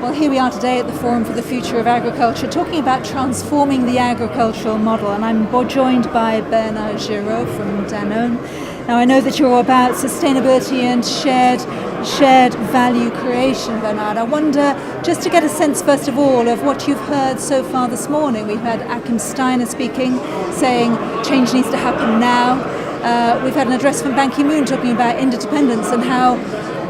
Well, here we are today at the Forum for the Future of Agriculture, talking about transforming the agricultural model, and I'm joined by Bernard Giraud from Danone. Now, I know that you're about sustainability and shared value creation, Bernard. I wonder, just to get a sense, first of all, of what you've heard so far this morning. We've had Achim Steiner speaking, saying change needs to happen now. We've had an address from Ban Ki-moon talking about interdependence and how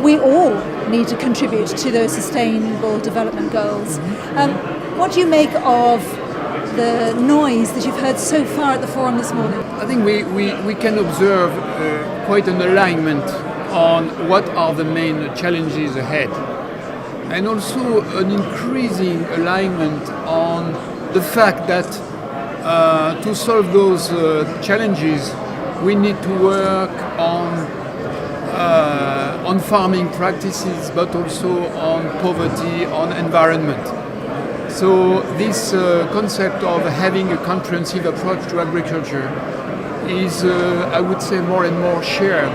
we all need to contribute to those sustainable development goals. What do you make of the noise that you've heard so far at the forum this morning? I think we can observe quite an alignment on what are the main challenges ahead, and also an increasing alignment on the fact that to solve those challenges we need to work on farming practices, but also on poverty, on environment. So this concept of having a comprehensive approach to agriculture is, I would say, more and more shared,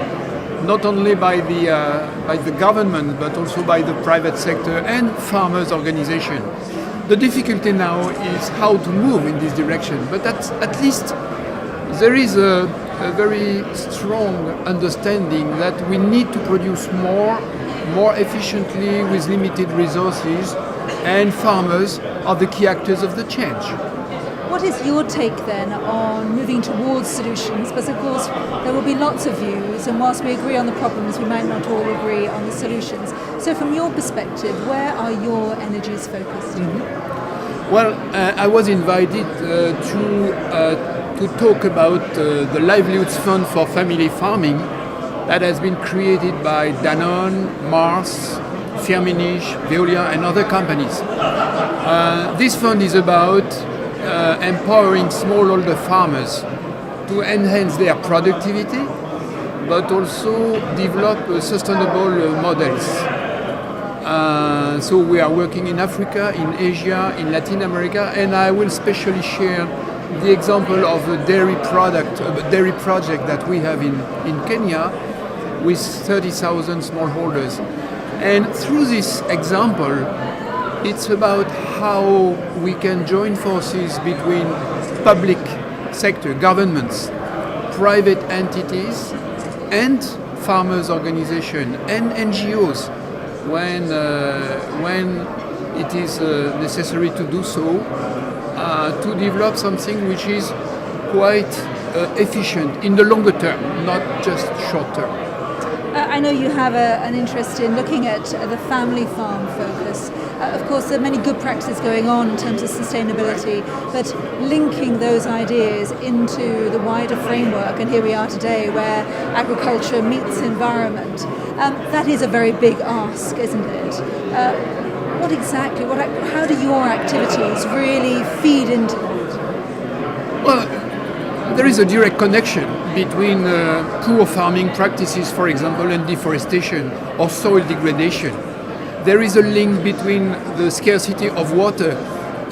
not only by the government, but also by the private sector and farmers' organization. The difficulty now is how to move in this direction, but at least there is a very strong understanding that we need to produce more efficiently with limited resources, and farmers are the key actors of the change. What is your take then on moving towards solutions? Because of course there will be lots of views, and whilst we agree on the problems, we might not all agree on the solutions. So from your perspective, where are your energies focused? Well, I was invited to talk about the Livelihoods Fund for Family Farming that has been created by Danone, Mars, Firmenich, Veolia and other companies. This fund is about empowering smallholder farmers to enhance their productivity, but also develop sustainable models. So we are working in Africa, in Asia, in Latin America, and I will specially share the example of a dairy project that we have in Kenya with 30,000 smallholders. And through this example, it's about how we can join forces between public sector, governments, private entities, and farmers' organizations and NGOs when it is necessary to do so, to develop something which is quite efficient in the longer term, not just short term. I know you have an interest in looking at the family farm focus. Of course, there are many good practices going on in terms of sustainability, but linking those ideas into the wider framework, and here we are today where agriculture meets environment, that is a very big ask, isn't it? How do your activities really feed into that? Well, there is a direct connection between poor farming practices, for example, and deforestation or soil degradation. There is a link between the scarcity of water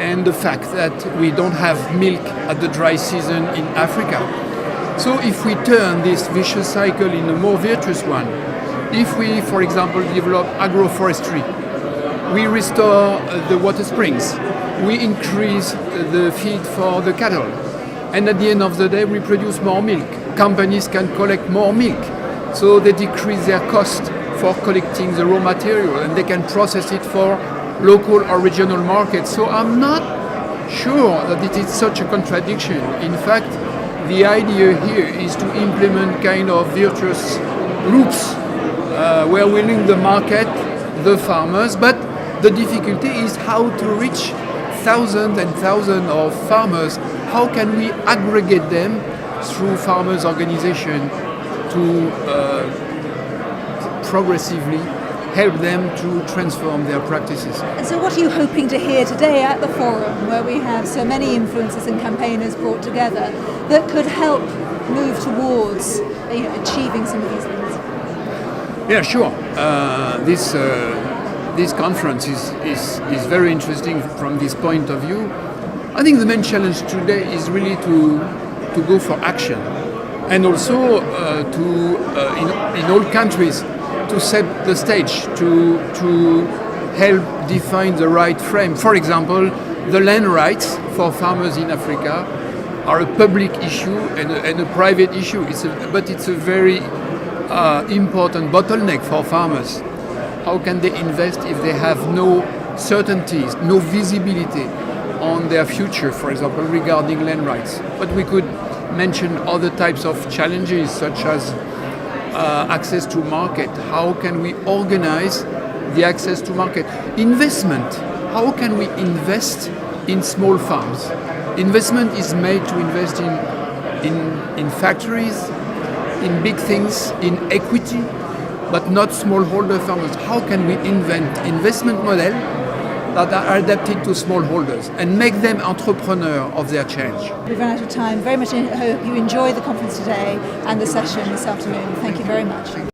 and the fact that we don't have milk at the dry season in Africa. So if we turn this vicious cycle in a more virtuous one, if we, for example, develop agroforestry, we restore the water springs, we increase the feed for the cattle, and at the end of the day we produce more milk. Companies can collect more milk, so they decrease their cost for collecting the raw material, and they can process it for local or regional markets. So I'm not sure that it is such a contradiction. In fact, the idea here is to implement kind of virtuous loops where we link the market, the farmers, but the difficulty is how to reach thousands and thousands of farmers. How can we aggregate them through farmers' organization to progressively help them to transform their practices? And so what are you hoping to hear today at the forum, where we have so many influencers and campaigners brought together that could help move towards achieving some of these things? Yeah, sure. This conference is very interesting from this point of view. I think the main challenge today is really to go for action, and also in all countries to set the stage, to help define the right frame. For example, the land rights for farmers in Africa are a public issue and a private issue. But it's a very important bottleneck for farmers. How can they invest if they have no certainties, no visibility on their future, for example, regarding land rights? But we could mention other types of challenges, such as access to market. How can we organize the access to market? Investment. How can we invest in small farms? Investment is made to invest in factories, in big things, in equity, but not smallholder farmers. How can we invent investment models that are adapted to smallholders and make them entrepreneurs of their change? We've run out of time. Very much hope you enjoy the conference today and the session this afternoon. Thank you very much.